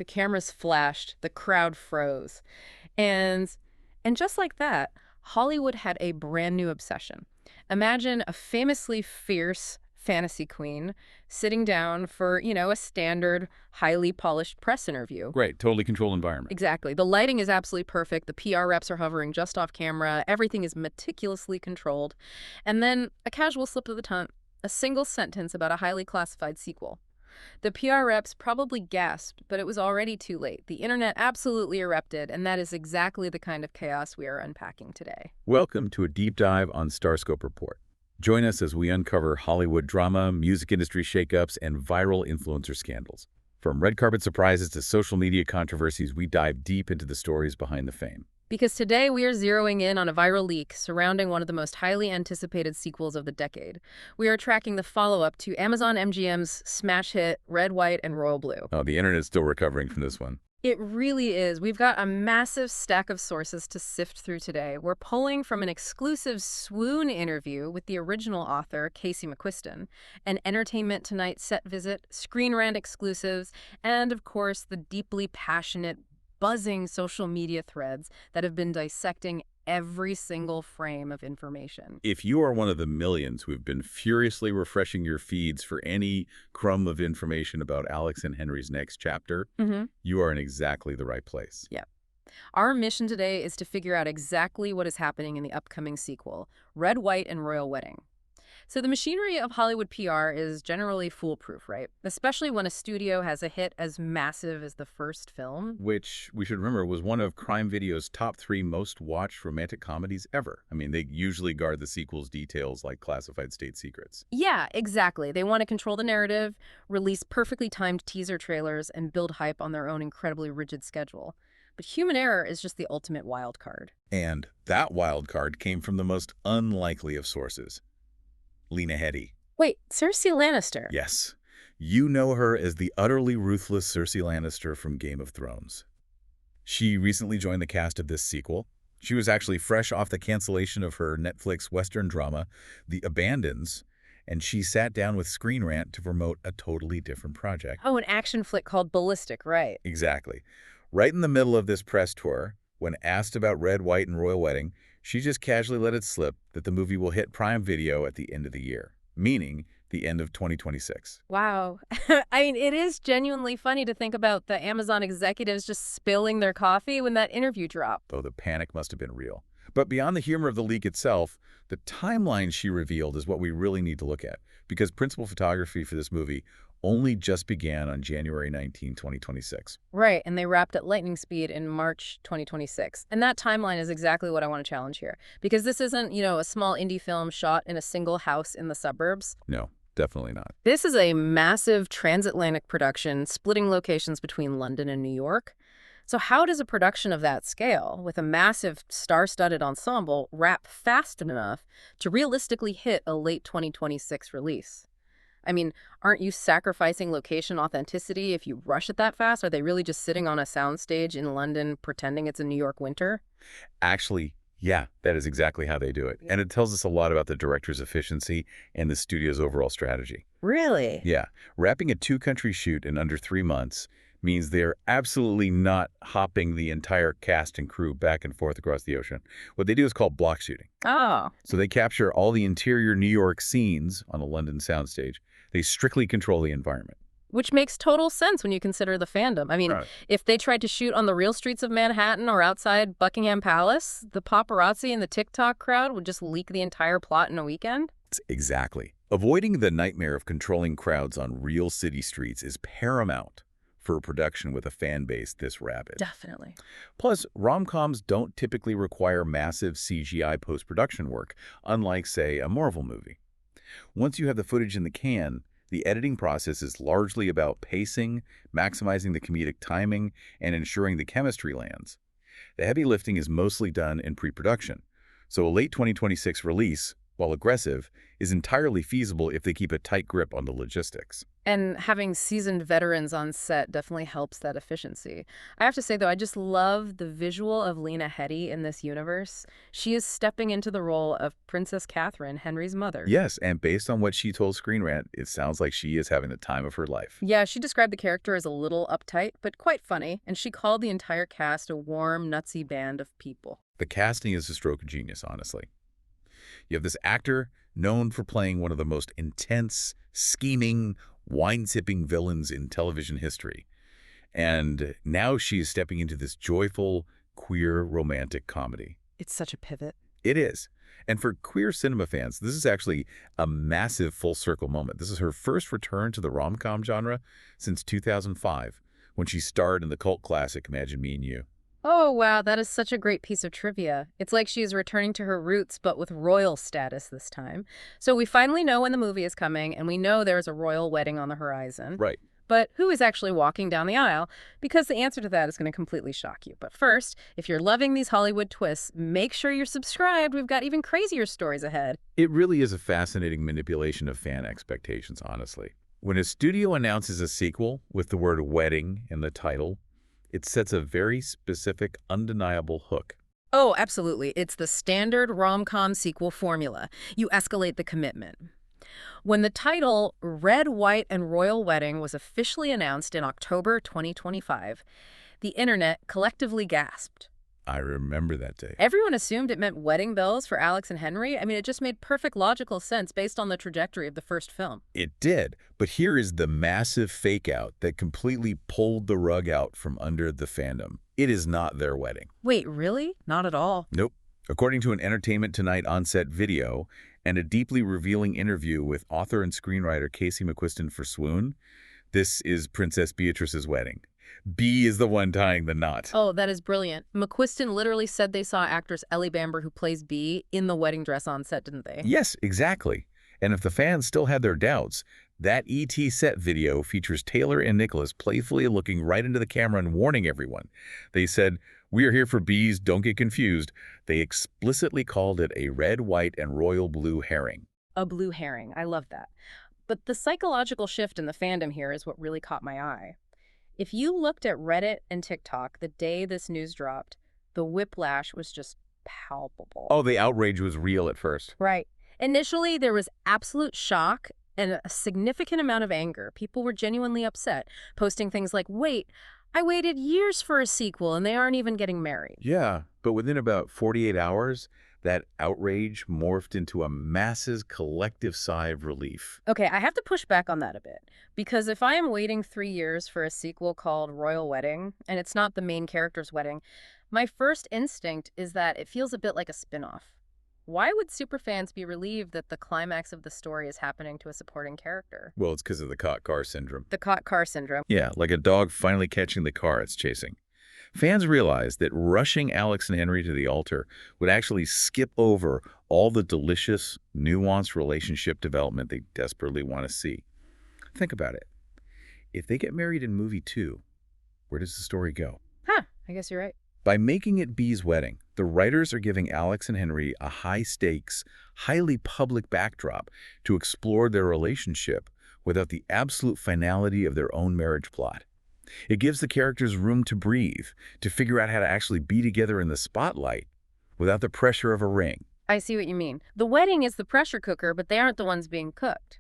the cameras flashed, the crowd froze. And just like that, Hollywood had a brand new obsession. Imagine a famously fierce fantasy queen sitting down for, a standard, highly polished press interview. Right, totally controlled environment. Exactly. The lighting is absolutely perfect. The PR reps are hovering just off camera. Everything is meticulously controlled. And then a casual slip of the tongue, a single sentence about a highly classified sequel. The PR reps probably gasped, but it was already too late. The internet absolutely erupted, and that is exactly the kind of chaos we are unpacking today. Welcome to a deep dive on Starscope Report. Join us as we uncover Hollywood drama, music industry shakeups, and viral influencer scandals. From red carpet surprises to social media controversies, we dive deep into the stories behind the fame. Because today we are zeroing in on a viral leak surrounding one of the most highly anticipated sequels of the decade. We are tracking the follow-up to Amazon MGM's smash hit Red, White, and Royal Blue. Oh, the internet's still recovering from this one. It really is. We've got a massive stack of sources to sift through today. We're pulling from an exclusive Swoon interview with the original author, Casey McQuiston, an Entertainment Tonight set visit, Screen Rant exclusives, and, of course, the deeply passionate, buzzing social media threads that have been dissecting every single frame of information. If you are one of the millions who have been furiously refreshing your feeds for any crumb of information about Alex and Henry's next chapter, you are in exactly the right place. Yep. Our mission today is to figure out exactly what is happening in the upcoming sequel, Red, White, and Royal Wedding. So the machinery of Hollywood PR is generally foolproof, right? Especially when a studio has a hit as massive as the first film. Which, we should remember, was one of Crime Video's top 3 most watched romantic comedies ever. I mean, they usually guard the sequel's details like classified state secrets. Yeah, exactly. They want to control the narrative, release perfectly timed teaser trailers, and build hype on their own incredibly rigid schedule. But human error is just the ultimate wild card. And that wild card came from the most unlikely of sources. Lena Headey. Wait, Cersei Lannister? Yes. You know her as the utterly ruthless Cersei Lannister from Game of Thrones. She recently joined the cast of this sequel. She was actually fresh off the cancellation of her Netflix Western drama, The Abandons, and she sat down with Screen Rant to promote a totally different project. Oh, an action flick called Ballistic, right. Exactly. Right in the middle of this press tour, when asked about Red, White, and Royal Wedding, she just casually let it slip that the movie will hit Prime Video at the end of the year, meaning the end of 2026. Wow. I mean, it is genuinely funny to think about the Amazon executives just spilling their coffee when that interview dropped. Oh, the panic must have been real. But beyond the humor of the leak itself, the timeline she revealed is what we really need to look at, because principal photography for this movie only just began on January 19, 2026. Right, and they wrapped at lightning speed in March 2026. And that timeline is exactly what I want to challenge here. Because this isn't, a small indie film shot in a single house in the suburbs. No, definitely not. This is a massive transatlantic production splitting locations between London and New York. So how does a production of that scale, with a massive star-studded ensemble, wrap fast enough to realistically hit a late 2026 release? I mean, aren't you sacrificing location authenticity if you rush it that fast? Are they really just sitting on a soundstage in London pretending it's a New York winter? Actually, yeah, that is exactly how they do it. And it tells us a lot about the director's efficiency and the studio's overall strategy. Really? Yeah. Wrapping a 2-country shoot in under 3 months means they're absolutely not hopping the entire cast and crew back and forth across the ocean. What they do is called block shooting. Oh. So they capture all the interior New York scenes on a London soundstage. They strictly control the environment. Which makes total sense when you consider the fandom. I mean, Right. If they tried to shoot on the real streets of Manhattan or outside Buckingham Palace, the paparazzi and the TikTok crowd would just leak the entire plot in a weekend. Exactly. Avoiding the nightmare of controlling crowds on real city streets is paramount for a production with a fan base this rabid. Definitely. Plus, rom-coms don't typically require massive CGI post-production work, unlike, say, a Marvel movie. Once you have the footage in the can, the editing process is largely about pacing, maximizing the comedic timing, and ensuring the chemistry lands. The heavy lifting is mostly done in pre-production, so a late 2026 release while aggressive, is entirely feasible if they keep a tight grip on the logistics. And having seasoned veterans on set definitely helps that efficiency. I have to say, though, I just love the visual of Lena Headey in this universe. She is stepping into the role of Princess Catherine, Henry's mother. Yes, and based on what she told Screen Rant, it sounds like she is having the time of her life. Yeah, she described the character as a little uptight, but quite funny, and she called the entire cast a warm, nutsy band of people. The casting is a stroke of genius, honestly. You have this actor known for playing one of the most intense, scheming, wine-sipping villains in television history. And now she is stepping into this joyful, queer, romantic comedy. It's such a pivot. It is. And for queer cinema fans, this is actually a massive full-circle moment. This is her first return to the rom-com genre since 2005, when she starred in the cult classic Imagine Me and You. Oh, wow, that is such a great piece of trivia. It's like she is returning to her roots, but with royal status this time. So we finally know when the movie is coming, and we know there is a royal wedding on the horizon. Right. But who is actually walking down the aisle? Because the answer to that is going to completely shock you. But first, if you're loving these Hollywood twists, make sure you're subscribed. We've got even crazier stories ahead. It really is a fascinating manipulation of fan expectations, honestly. When a studio announces a sequel with the word wedding in the title, it sets a very specific, undeniable hook. Oh, absolutely. It's the standard rom-com sequel formula. You escalate the commitment. When the title Red, White, and Royal Wedding was officially announced in October 2025, the internet collectively gasped. I remember that day. Everyone assumed it meant wedding bells for Alex and Henry. I mean, it just made perfect logical sense based on the trajectory of the first film. It did, but here is the massive fake-out that completely pulled the rug out from under the fandom. It is not their wedding. Wait, really? Not at all. Nope. According to an Entertainment Tonight on-set video and a deeply revealing interview with author and screenwriter Casey McQuiston for Swoon, this is Princess Beatrice's wedding. B is the one tying the knot. Oh, that is brilliant. McQuiston literally said they saw actress Ellie Bamber, who plays B, in the wedding dress on set, didn't they? Yes, exactly. And if the fans still had their doubts, that ET set video features Taylor and Nicholas playfully looking right into the camera and warning everyone. They said, "We are here for bees, don't get confused." They explicitly called it a red, white, and royal blue herring. A blue herring. I love that. But the psychological shift in the fandom here is what really caught my eye. If you looked at Reddit and TikTok the day this news dropped, the whiplash was just palpable. Oh, the outrage was real at first. Right. Initially, there was absolute shock and a significant amount of anger. People were genuinely upset, posting things like, wait, I waited years for a sequel and they aren't even getting married. Yeah, but within about 48 hours, that outrage morphed into a massive collective sigh of relief. Okay, I have to push back on that a bit, because if I am waiting 3 years for a sequel called Royal Wedding, and it's not the main character's wedding, my first instinct is that it feels a bit like a spin-off. Why would superfans be relieved that the climax of the story is happening to a supporting character? Well, it's because of the caught car syndrome. The caught car syndrome. Yeah, like a dog finally catching the car it's chasing. Fans realized that rushing Alex and Henry to the altar would actually skip over all the delicious, nuanced relationship development they desperately want to see. Think about it. If they get married in movie 2, where does the story go? Huh, I guess you're right. By making it Bee's wedding, the writers are giving Alex and Henry a high-stakes, highly public backdrop to explore their relationship without the absolute finality of their own marriage plot. It gives the characters room to breathe, to figure out how to actually be together in the spotlight without the pressure of a ring. I see what you mean. The wedding is the pressure cooker, but they aren't the ones being cooked.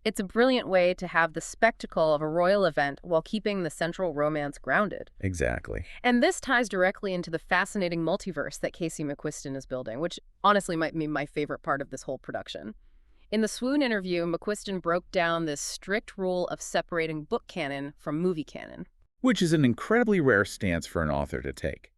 It's a brilliant way to have the spectacle of a royal event while keeping the central romance grounded. Exactly. And this ties directly into the fascinating multiverse that Casey McQuiston is building, which honestly might be my favorite part of this whole production. In the Swoon interview, McQuiston broke down this strict rule of separating book canon from movie canon. Which is an incredibly rare stance for an author to take.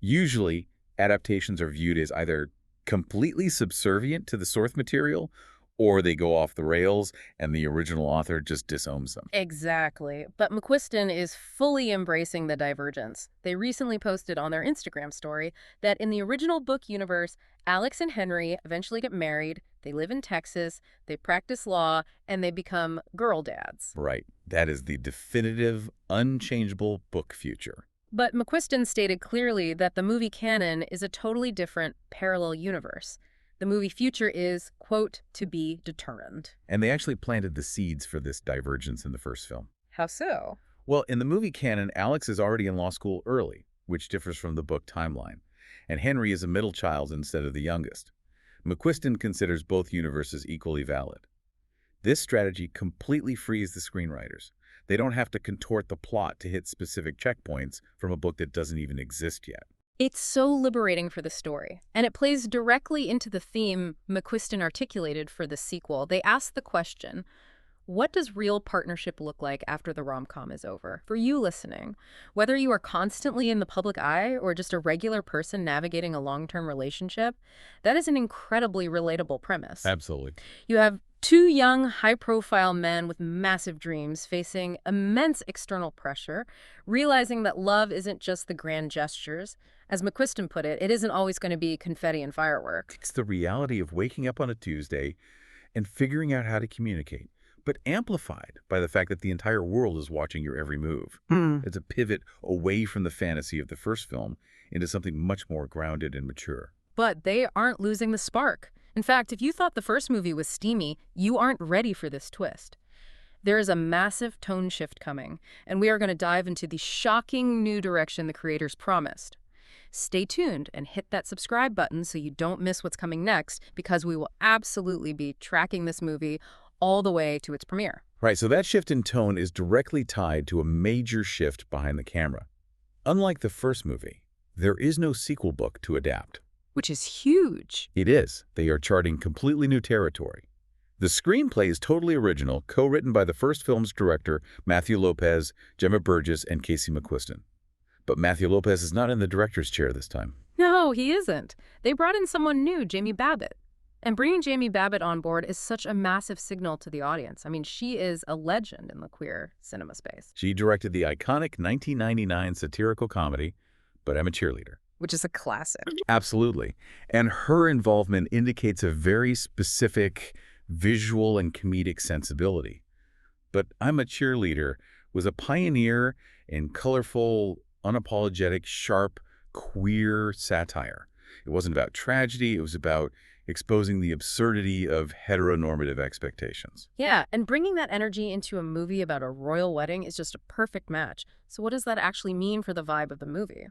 Usually, adaptations are viewed as either completely subservient to the source material, or they go off the rails and the original author just disowns them. Exactly. But McQuiston is fully embracing the divergence. They recently posted on their Instagram story that in the original book universe, Alex and Henry eventually get married, they live in Texas, they practice law, and they become girl dads. Right. That is the definitive, unchangeable book future. But McQuiston stated clearly that the movie canon is a totally different parallel universe. The movie future is, quote, to be determined. And they actually planted the seeds for this divergence in the first film. How so? Well, in the movie canon, Alex is already in law school early, which differs from the book timeline. And Henry is a middle child instead of the youngest. McQuiston considers both universes equally valid. This strategy completely frees the screenwriters. They don't have to contort the plot to hit specific checkpoints from a book that doesn't even exist yet. It's so liberating for the story, and it plays directly into the theme McQuiston articulated for the sequel. They ask the question, what does real partnership look like after the rom-com is over? For you listening, whether you are constantly in the public eye or just a regular person navigating a long-term relationship, that is an incredibly relatable premise. Absolutely. You have two young, high-profile men with massive dreams facing immense external pressure, realizing that love isn't just the grand gestures. As McQuiston put it, it isn't always going to be confetti and fireworks. It's the reality of waking up on a Tuesday and figuring out how to communicate, but amplified by the fact that the entire world is watching your every move. It's a pivot away from the fantasy of the first film into something much more grounded and mature. But they aren't losing the spark. In fact, if you thought the first movie was steamy, you aren't ready for this twist. There is a massive tone shift coming, and we are going to dive into the shocking new direction the creators promised. Stay tuned and hit that subscribe button so you don't miss what's coming next, because we will absolutely be tracking this movie all the way to its premiere. Right, so that shift in tone is directly tied to a major shift behind the camera. Unlike the first movie, there is no sequel book to adapt. Which is huge. It is. They are charting completely new territory. The screenplay is totally original, co-written by the first film's director, Matthew Lopez, Gemma Burgess, and Casey McQuiston. But Matthew Lopez is not in the director's chair this time. No, he isn't. They brought in someone new, Jamie Babbitt. And bringing Jamie Babbitt on board is such a massive signal to the audience. I mean, she is a legend in the queer cinema space. She directed the iconic 1999 satirical comedy, But I'm a Cheerleader. Which is a classic. Absolutely. And her involvement indicates a very specific visual and comedic sensibility. But I'm a Cheerleader was a pioneer in colorful, unapologetic, sharp, queer satire. It wasn't about tragedy. It was about exposing the absurdity of heteronormative expectations. Yeah, and bringing that energy into a movie about a royal wedding is just a perfect match. So what does that actually mean for the vibe of the movie?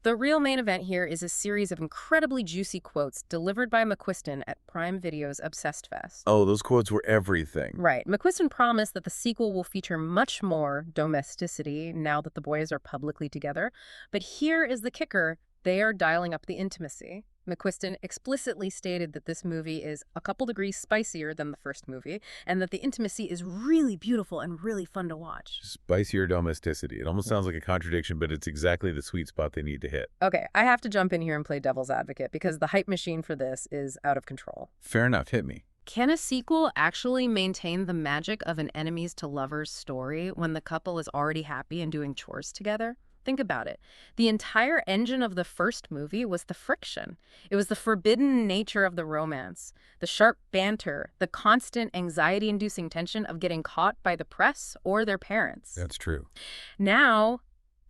The real main event here is a series of incredibly juicy quotes delivered by McQuiston at Prime Video's Obsessed Fest. Oh, those quotes were everything. Right. McQuiston promised that the sequel will feature much more domesticity now that the boys are publicly together. But here is the kicker. They are dialing up the intimacy. McQuiston explicitly stated that this movie is a couple degrees spicier than the first movie, and that the intimacy is really beautiful and really fun to watch. Spicier domesticity. It almost sounds like a contradiction, but it's exactly the sweet spot they need to hit. Okay, I have to jump in here and play devil's advocate because the hype machine for this is out of control. Fair enough. Hit me. Can a sequel actually maintain the magic of an enemies to lovers story when the couple is already happy and doing chores together? Think about it. The entire engine of the first movie was the friction. It was the forbidden nature of the romance, the sharp banter, the constant anxiety-inducing tension of getting caught by the press or their parents. That's true. Now,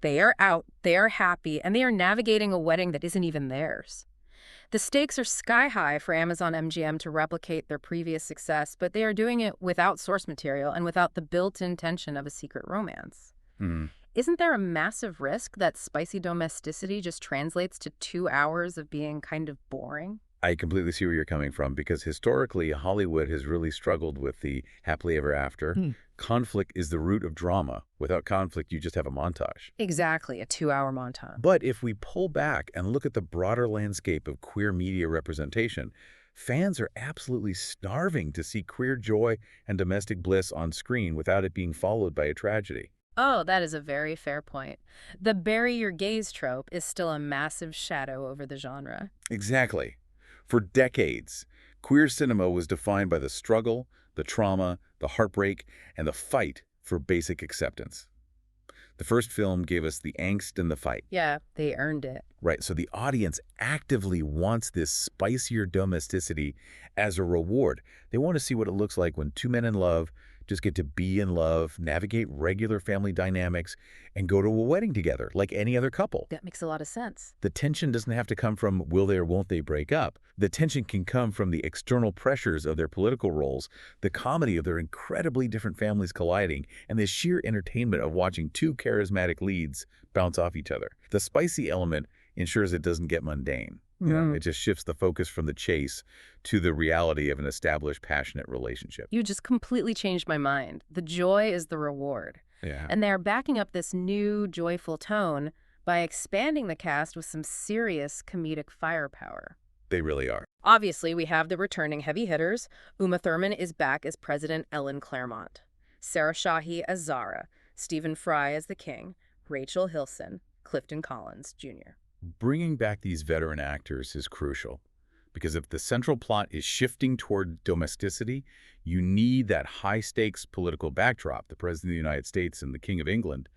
they are out, they are happy, and they are navigating a wedding that isn't even theirs. The stakes are sky high for Amazon MGM to replicate their previous success, but they are doing it without source material and without the built-in tension of a secret romance. Isn't there a massive risk that spicy domesticity just translates to 2 hours of being kind of boring? I completely see where you're coming from, because historically, Hollywood has really struggled with the happily ever after. Conflict is the root of drama. Without conflict, you just have a montage. Exactly, a 2-hour montage. But if we pull back and look at the broader landscape of queer media representation, fans are absolutely starving to see queer joy and domestic bliss on screen without it being followed by a tragedy. Oh, that is a very fair point. The bury your gaze trope is still a massive shadow over the genre. Exactly. For decades, queer cinema was defined by the struggle, the trauma, the heartbreak, and the fight for basic acceptance. The first film gave us the angst and the fight. Yeah, they earned it. Right, so the audience actively wants this spicier domesticity as a reward. They want to see what it looks like when two men in love, just get to be in love, navigate regular family dynamics, and go to a wedding together like any other couple. That makes a lot of sense. The tension doesn't have to come from will they or won't they break up. The tension can come from the external pressures of their political roles, the comedy of their incredibly different families colliding, and the sheer entertainment of watching two charismatic leads bounce off each other. The spicy element ensures it doesn't get mundane. It just shifts the focus from the chase to the reality of an established, passionate relationship. You just completely changed my mind. The joy is the reward. Yeah. And they're backing up this new, joyful tone by expanding the cast with some serious comedic firepower. They really are. Obviously, we have the returning heavy hitters. Uma Thurman is back as President Ellen Claremont, Sarah Shahi as Zara, Stephen Fry as the King, Rachel Hilson, Clifton Collins, Jr. Bringing back these veteran actors is crucial, because if the central plot is shifting toward domesticity, you need that high-stakes political backdrop, the President of the United States and the King of England,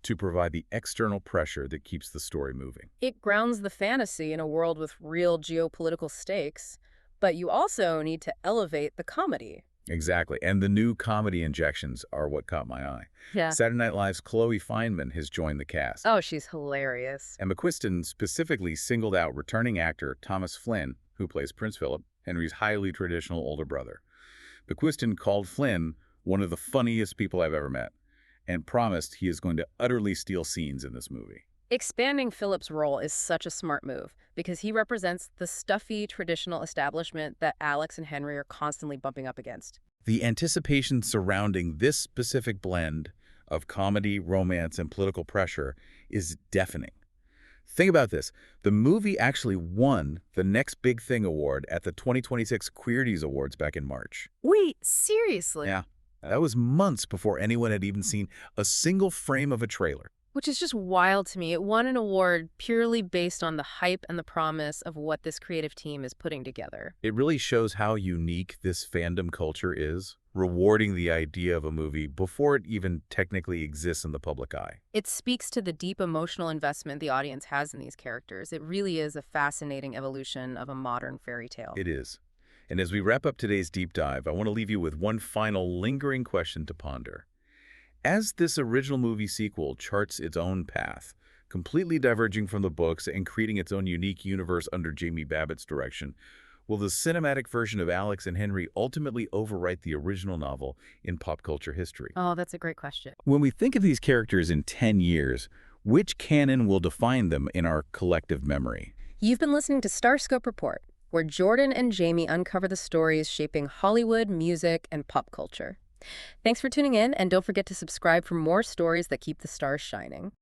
to provide the external pressure that keeps the story moving. It grounds the fantasy in a world with real geopolitical stakes, but you also need to elevate the comedy. Exactly, and the new comedy injections are what caught my eye. Yeah. Saturday Night Live's Chloe Fineman has joined the cast. Oh, she's hilarious. And McQuiston specifically singled out returning actor Thomas Flynn, who plays Prince Philip, Henry's highly traditional older brother. McQuiston called Flynn one of the funniest people I've ever met, and promised he is going to utterly steal scenes in this movie. Expanding Philip's role is such a smart move because he represents the stuffy traditional establishment that Alex and Henry are constantly bumping up against. The anticipation surrounding this specific blend of comedy, romance, and political pressure is deafening. Think about this. The movie actually won the Next Big Thing award at the 2026 Queerties Awards back in March. Wait, seriously? Yeah. That was months before anyone had even seen a single frame of a trailer. Which is just wild to me. It won an award purely based on the hype and the promise of what this creative team is putting together. It really shows how unique this fandom culture is, rewarding the idea of a movie before it even technically exists in the public eye. It speaks to the deep emotional investment the audience has in these characters. It really is a fascinating evolution of a modern fairy tale. It is. And as we wrap up today's deep dive, I want to leave you with one final lingering question to ponder. As this original movie sequel charts its own path, completely diverging from the books and creating its own unique universe under Jamie Babbitt's direction, will the cinematic version of Alex and Henry ultimately overwrite the original novel in pop culture history? Oh, that's a great question. When we think of these characters in 10 years, which canon will define them in our collective memory? You've been listening to Starscope Report, where Jordan and Jamie uncover the stories shaping Hollywood, music, and pop culture. Thanks for tuning in, and don't forget to subscribe for more stories that keep the stars shining.